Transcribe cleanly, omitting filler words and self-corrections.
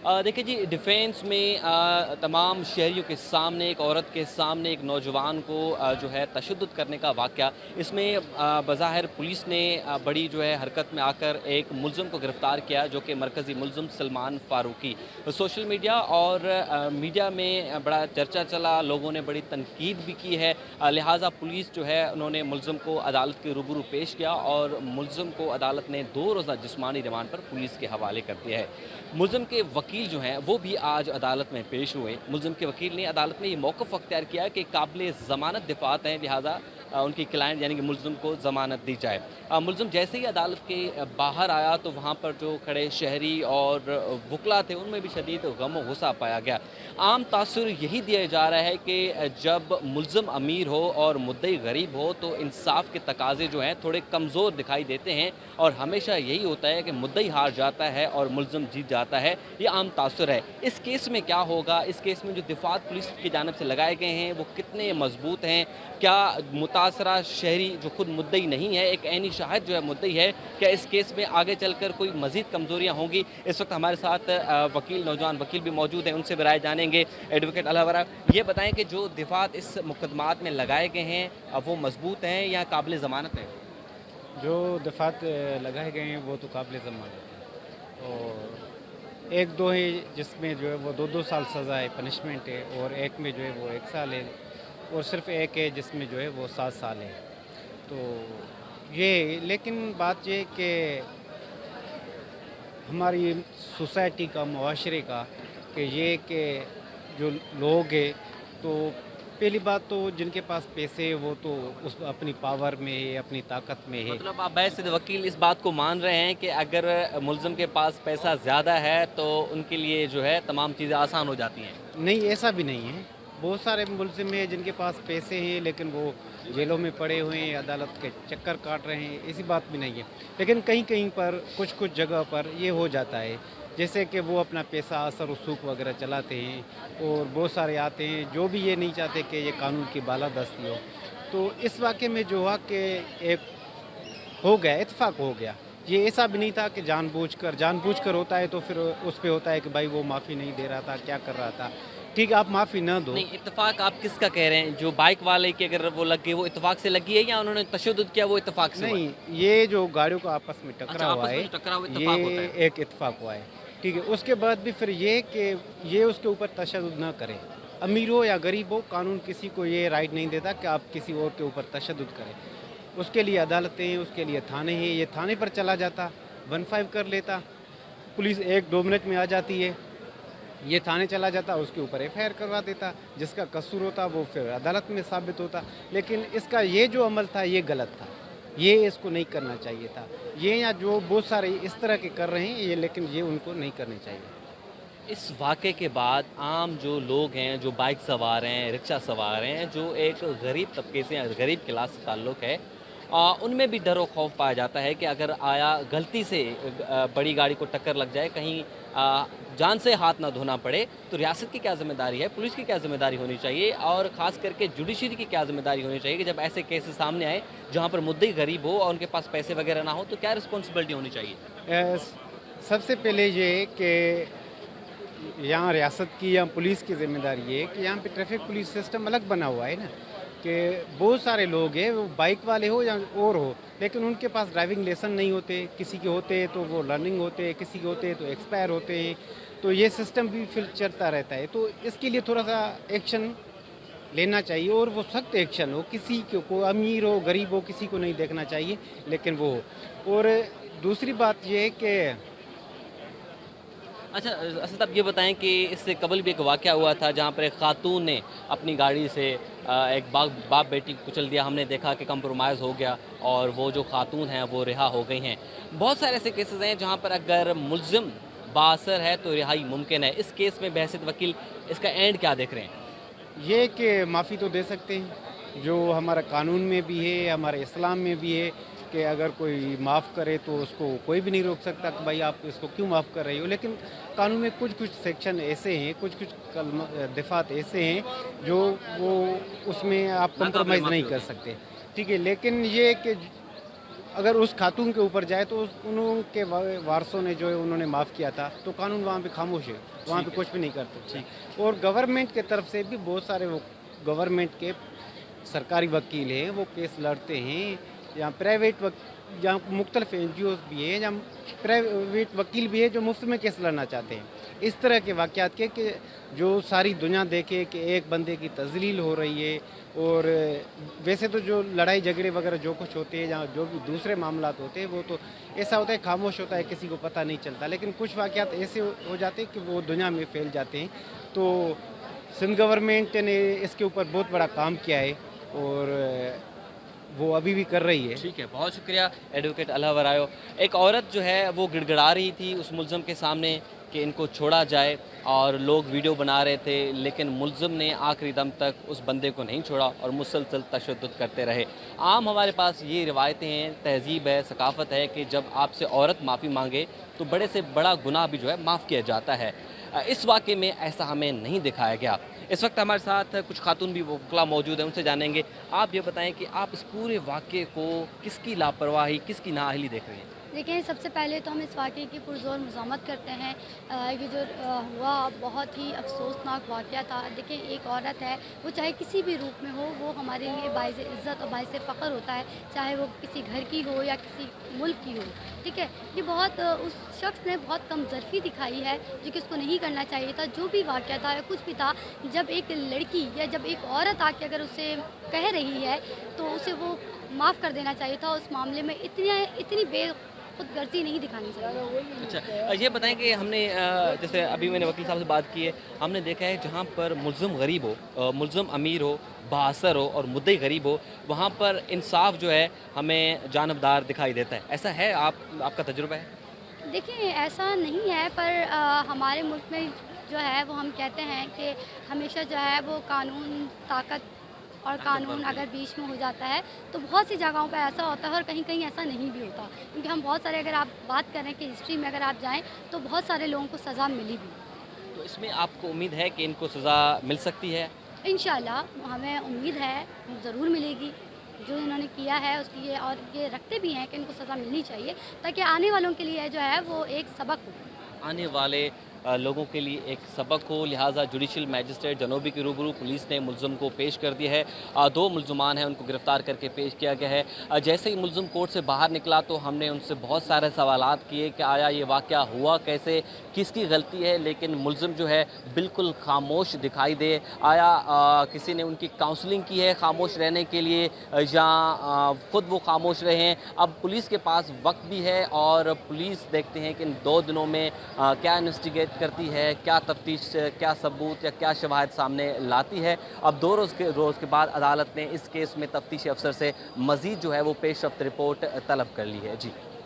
देखिए जी, डिफेंस में तमाम शहरियों के सामने, एक औरत के सामने एक नौजवान को जो है तशद्दुद करने का वाक़या, इसमें बज़ाहिर पुलिस ने बड़ी जो है हरकत में आकर एक मुल्ज़िम को गिरफ़्तार किया, जो कि मरकज़ी मुल्ज़िम सलमान फ़ारूकी। सोशल मीडिया और मीडिया में बड़ा चर्चा चला, लोगों ने बड़ी तनकीद भी की है। लिहाज़ा पुलिस जो है उन्होंने मुल्ज़िम को अदालत के रूबरू पेश किया और मुल्ज़िम को अदालत ने 2 रोज़ा जिस्मानी रिमांड पर पुलिस के हवाले कर दिया है। मुल्ज़िम के वकील जो हैं वो भी आज अदालत में पेश हुए। मुल्ज़िम के वकील ने अदालत में ये मौक़िफ़ अख्तियार किया कि काबिल ज़मानत दिफ़ात हैं, लिहाज़ा उनकी क्लाइंट यानी कि मुल्ज़िम को ज़मानत दी जाए। मुल्ज़िम जैसे ही अदालत के बाहर आया तो वहाँ पर जो खड़े शहरी और वकला थे उनमें भी शदीद गम और गुस्सा पाया गया। आम तासुर यही दिया जा रहा है कि जब मुल्ज़िम अमीर हो और मुद्दई गरीब हो तो इंसाफ़ के तकाज़े जो हैं थोड़े कमज़ोर दिखाई देते हैं और हमेशा यही होता है कि मुद्दई हार जाता है और मुल्ज़िम जीत जाता है। ये आम तासुर है। इस केस में क्या होगा? इस केस में जो दिफ़ात पुलिस की जानिब से लगाए गए हैं वो कितने मज़बूत हैं? क्या मुतासरा शहरी जो खुद मुद्दई नहीं है, एक ऐनी शाहिद जो है मुद्दई है, क्या इस केस में आगे चलकर कोई मज़ीद कमज़ोरियाँ होंगी? इस वक्त हमारे साथ नौजवान वकील भी मौजूद हैं, उनसे भी राय जानेंगे। एडवोकेट अलहवरा, ये बताएँ कि जो दिफ़ात इस मुकदमात में लगाए गए हैं वो मज़बूत हैं या काबिल ज़मानत हैं? जो दफ़ात लगाए गए हैं वो तो काबिल ज़मानत है, और एक दो है जिसमें जो है वो 2-2 साल सज़ा है, पनिशमेंट है, और एक में जो है वो 1 साल है, और सिर्फ़ एक है जिसमें जो है वो 7 साल है। तो ये लेकिन बात ये है कि हमारी सोसाइटी का, मुआशरे का, कि ये कि जो लोग हैं, तो पहली बात तो जिनके पास पैसे हैं वो तो उस अपनी पावर में है, अपनी ताकत में है। मतलब आप बैसित वकील इस बात को मान रहे हैं कि अगर मुल्ज़िम के पास पैसा ज़्यादा है तो उनके लिए जो है तमाम चीज़ें आसान हो जाती हैं। नहीं, ऐसा भी नहीं है। बहुत सारे मुल्ज़िम हैं जिनके पास पैसे हैं लेकिन वो जेलों में पड़े हुए हैं, अदालत के चक्कर काट रहे हैं, ऐसी बात भी नहीं है। लेकिन कहीं-कहीं पर, कुछ-कुछ जगह पर ये हो जाता है, जैसे कि वो अपना पैसा असर रसूख वगैरह चलाते हैं, और बहुत सारे आते हैं जो भी ये नहीं चाहते कि ये कानून की बालादस्ती हो। तो इस वाक़ये में जो हुआ कि एक हो गया, इत्तेफ़ाक हो गया। ये ऐसा भी नहीं था कि जानबूझकर होता है तो फिर उस पे होता है कि भाई वो माफ़ी नहीं दे रहा था, क्या कर रहा था। ठीक है, आप माफ़ी ना दो। नहीं, इत्तेफ़ाक आप किसका कह रहे हैं? जो बाइक वाले की अगर वो लग गई वो इत्तेफ़ाक से लगी है या उन्होंने तशद्दुद किया वो इत्तेफ़ाक से हुआ है? नहीं, ये जो गाड़ियों का आपस में टकरा अच्छा, हुआ आपस है, में जो टकराव इत्तेफ़ाक होता ये है। एक इत्तेफ़ाक हुआ है। ठीक है, उसके बाद भी फिर ये कि ये उसके ऊपर तशद्दुद ना करें। अमीर हो या गरीब हो, कानून किसी को ये राइट नहीं देता कि आप किसी और के ऊपर तशद्दुद करें। उसके लिए अदालतें हैं, उसके लिए थाने हैं, ये थाने पर चला जाता, 15 कर लेता, पुलिस 1-2 मिनट में आ जाती है। ये थाने चला जाता, उसके ऊपर एफआईआर करवा देता, जिसका कसूर होता वो फिर अदालत में साबित होता। लेकिन इसका ये जो अमल था ये गलत था, ये इसको नहीं करना चाहिए था। ये या जो बहुत सारे इस तरह के कर रहे हैं ये, लेकिन ये उनको नहीं करने चाहिए। इस वाक़े के बाद आम जो लोग हैं, जो बाइक सवार हैं, रिक्शा सवार हैं, जो एक गरीब तबके से या गरीब क्लास से ताल्लुक़ है, उनमें भी डर और खौफ़ पाया जाता है कि अगर आया गलती से बड़ी गाड़ी को टक्कर लग जाए, कहीं जान से हाथ ना धोना पड़े, तो रियासत की क्या ज़िम्मेदारी है, पुलिस की क्या ज़िम्मेदारी होनी चाहिए और ख़ास करके जुडिशरी की क्या ज़िम्मेदारी होनी चाहिए कि जब ऐसे केसेस सामने आए, जहाँ पर मुद्दई गरीब हो और उनके पास पैसे वग़ैरह ना हो, तो क्या रिस्पॉन्सिबिलिटी होनी चाहिए? सबसे पहले ये कि यहाँ रियासत की या पुलिस की ज़िम्मेदारी ये है कि यहाँ पे ट्रैफिक पुलिस सिस्टम अलग बना हुआ है ना, कि बहुत सारे लोग हैं, वो बाइक वाले हो या और हो, लेकिन उनके पास ड्राइविंग लाइसेंस नहीं होते, किसी के होते हैं तो वो लर्निंग होते हैं, किसी के होते हैं तो एक्सपायर होते हैं, तो ये सिस्टम भी फिर चलता रहता है। तो इसके लिए थोड़ा-सा एक्शन लेना चाहिए, और वो सख्त एक्शन हो, किसी को अमीर हो, गरीब हो, किसी को नहीं देखना चाहिए, लेकिन वो हो। और दूसरी बात ये है कि अच्छा, असद साहब ये बताएँ कि इससे कबल भी एक वाक़या हुआ था जहाँ पर एक खातून ने अपनी गाड़ी से एक बाप बेटी को कुचल दिया। हमने देखा कि कंप्रोमाइज़ हो गया और वो जो खातून हैं वो रिहा हो गई हैं। बहुत सारे ऐसे केसेज़ हैं जहाँ पर अगर मुल्ज़िम बाअसर है तो रिहाई मुमकिन है। इस केस में बहसीत वकील इसका एंड क्या देख रहे हैं? ये कि माफ़ी तो दे सकते हैं, जो हमारा कानून में भी है, हमारे इस्लाम में भी है कि अगर कोई माफ़ करे तो उसको कोई भी नहीं रोक सकता कि भाई आप इसको क्यों माफ़ कर रही हो। लेकिन कानून में कुछ-कुछ सेक्शन ऐसे हैं, कुछ-कुछ दफ़ात ऐसे हैं जो वो उसमें आप नाकाबिले कॉम्प्रोमाइज़ माफ़ी नहीं कर होती है। सकते। ठीक है, लेकिन ये कि अगर उस खातून के ऊपर जाए तो उनके वारसों ने जो है उन्होंने माफ़ किया था, तो कानून वहाँ पे खामोश है, वहाँ पे कुछ भी नहीं कर सकते। और गवर्नमेंट के तरफ से भी बहुत सारे वो गवर्नमेंट के सरकारी वकील हैं, वो केस लड़ते हैं, या प्राइवेट जहाँ मुख्तलिफ NGOs भी हैं, जहाँ प्राइवेट वकील भी है जो मुफ्त में केस लड़ना चाहते हैं। इस तरह के वाक़यात के कि जो सारी दुनिया देखे कि एक बंदे की तज़लील हो रही है। और वैसे तो जो लड़ाई झगड़े वगैरह जो कुछ होते हैं, जहाँ जो भी दूसरे मामलात होते हैं, वो तो ऐसा होता है खामोश होता है, किसी को पता नहीं चलता। लेकिन कुछ वाक़यात ऐसे हो जाते हैं कि वो दुनिया में फैल जाते हैं। तो सिंध गवर्नमेंट ने इसके ऊपर बहुत बड़ा काम किया है और वो अभी भी कर रही है। ठीक है, बहुत शुक्रिया एडवोकेट अल्हा वरायो। एक औरत जो है वो गिड़गिड़ा रही थी उस मुल्ज़िम के सामने कि इनको छोड़ा जाए, और लोग वीडियो बना रहे थे, लेकिन मुल्ज़िम ने आखिरी दम तक उस बंदे को नहीं छोड़ा और मुसलसल तशद्दुद करते रहे। आम हमारे पास ये रिवायतें हैं, तहज़ीब है, सकाफ़त है कि जब आपसे औरत माफ़ी मांगे तो बड़े से बड़ा गुनाह भी जो है माफ़ किया जाता है। इस वाक़े में ऐसा हमें नहीं दिखाया गया। इस वक्त हमारे साथ कुछ खातून भी वकला मौजूद हैं, उनसे जानेंगे। आप ये बताएं कि आप इस पूरे वाक़े को किसकी लापरवाही, किसकी नाअहली देख रहे हैं? देखिए, सबसे पहले तो हम इस वाक़े की पुरज़ोर मज़ामत करते हैं। ये जो हुआ बहुत ही अफ़सोसनाक वाक़या था। देखिए, एक औरत है, वो चाहे किसी भी रूप में हो, वो हमारे लिए बाइज़ इज़्ज़त और बाइज़ फ़ख़्र होता है, चाहे वो किसी घर की हो या किसी मुल्क की हो। ठीक है, ये बहुत उस शख्स ने बहुत कमज़रफ़ी दिखाई है, जो कि उसको नहीं करना चाहिए था। जो भी वाक़या था या कुछ भी था, जब एक लड़की या जब एक औरत आके अगर उसे कह रही है, तो उसे वो माफ़ कर देना चाहिए था। उस मामले में इतनी खुदगर्जी नहीं दिखानी चाहिए। अच्छा, ये बताएं कि हमने जैसे अभी मैंने वकील साहब से बात की है, हमने देखा है जहाँ पर मुल्ज़िम गरीब हो, मुल्ज़िम अमीर हो, बाअसर हो और मुद्दई गरीब हो, वहाँ पर इंसाफ जो है हमें जानबदार दिखाई देता है। ऐसा है? आपका तजुर्बा है? देखिए, ऐसा नहीं है, पर हमारे मुल्क में जो है वो हम कहते हैं कि हमेशा जो है वो कानून ताकत और कानून अगर बीच में हो जाता है तो बहुत सी जगहों पर ऐसा होता है और कहीं कहीं ऐसा नहीं भी होता। क्योंकि हम बहुत सारे, अगर आप बात करें कि हिस्ट्री में अगर आप जाएं तो बहुत सारे लोगों को सज़ा मिली भी। तो इसमें आपको उम्मीद है कि इनको सज़ा मिल सकती है? इंशाल्लाह हमें उम्मीद है ज़रूर मिलेगी। जो इन्होंने किया है उसकी और ये रखते भी हैं कि इनको सज़ा मिलनी चाहिए, ताकि आने वालों के लिए जो है वो एक सबक हो। आने वाले लोगों के लिए एक सबक हो, लिहाजा जुडिशल मैजिस्ट्रेट जनोबी के रूबरू पुलिस ने मुल्ज़िम को पेश कर दिया है। 2 मुल्ज़िमान हैं, उनको गिरफ़्तार करके पेश किया गया है। जैसे ही मुल्ज़िम कोर्ट से बाहर निकला तो हमने उनसे बहुत सारे सवालात किए कि आया ये वाक़या हुआ कैसे, किसकी गलती है, लेकिन मुल्ज़िम जो है बिल्कुल खामोश दिखाई दे। आया किसी ने उनकी काउंसलिंग की है खामोश रहने के लिए, या ख़ुद वो खामोश रहे हैं? अब पुलिस के पास वक्त भी है और पुलिस देखते हैं कि इन 2 दिनों में क्या इन्वेस्टिगेट करती है, क्या तफ्तीश, क्या सबूत या क्या शवाहिद सामने लाती है। अब 2 रोज़ के बाद अदालत ने इस केस में तफ्तीशी अफसर से मज़ीद जो है वो पेशरफ्त रिपोर्ट तलब कर ली है। जी।